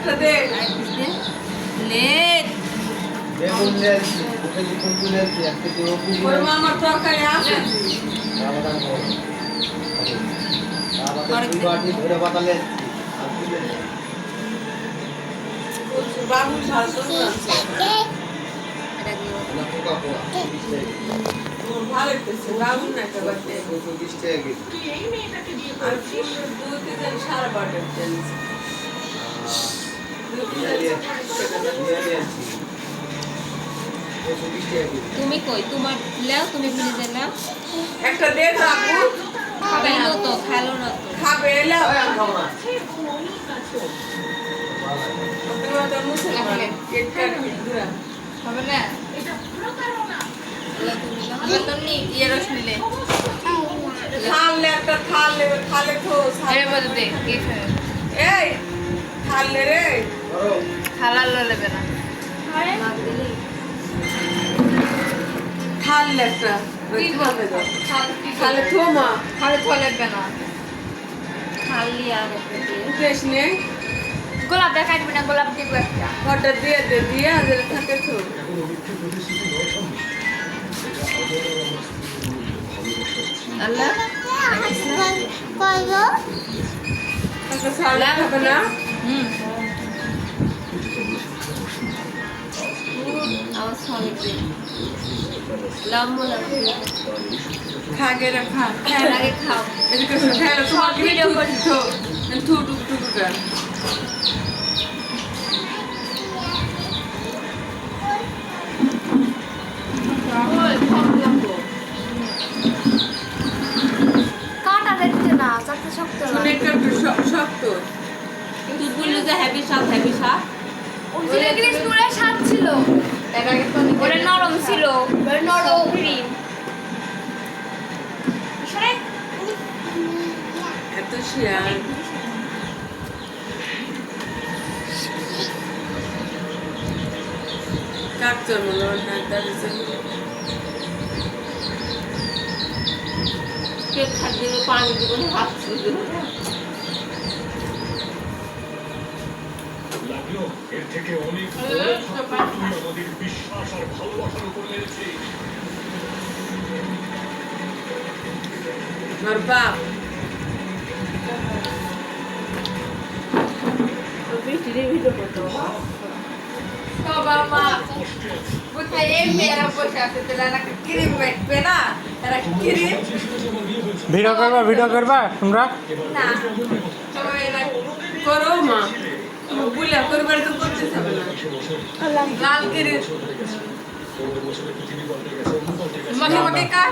একটা দে লেট বেগুন নিয়েছি ওকে বেগুন তুলেছি একটা তো ওর আমার তরকারি আছে আমাদের দুই বাটি ধরে পাতালে বাবু ঝাল আছে এটা কি ভালো লাগতেছে বাবু না একটা বাড়তে 20 টাকা কেজি আর দুধ দিতে সারা বাটার দিয়েছি তুমি কই তোমার লাও তুমি ফ্রিজে নাও একটা দে বাবু খাবে না তো খালো না তো খাবে এলাও খাও না তুমি তো মুসলমান কেক কাটি দুরা হবে না এটা পুরো করো না আমরা তো নি ইয়ে রস নিলে থাললে একটা থাল নেবে থালে খো এর মধ্যে দে কি খাবে এই থাললে রে ধরো খালাল নেবে না থাললে একটা কি থাললে করবে দাও খাল কি থালে থোমা খালে লাগবে না খালি আর উঠেস নে গোলাপ দেখাইবে না গোলাপ দিব একটা ফটো দিয়ে দে দিয়ে আজরে থাকে তো আল্লাহ একটা সালা খাবে না হুম আওয়াজ হবে লম্বা লম্বা খাগে রাখা এর আগে খাও এদিকে খেলা তোমার ভিডিও করছি তো থু টুক টুক কর কাটা দেখতে না চারটে শক্ত শুনে একটু শক্ত তুই বললি যে হ্যাপি সাপ ওটা গ্রিস পুরো স্বাদ ছিল এর আগে তো ওটা নরম ছিল নরম ক্রিম এত শিয়াল কাক জন্মলো না দাঁড়িয়েছে কেক খাদ্য পানি দিব হাত শুধু লাগলো এর থেকে অনেক আমাদের বিশ্বাস আর ভালোবাসার উপর মেরেছে আমার বাপ বাবা মা কোথায় এই মেয়েরা বসে আছে তারা নাকি ক্রিম মেটবে না তারা ক্রিম ভিডিও করবা তোমরা না সবাই এরা করো মা বুলা করবার তো করতে হবে না লাল ক্রিম মগে মগে কা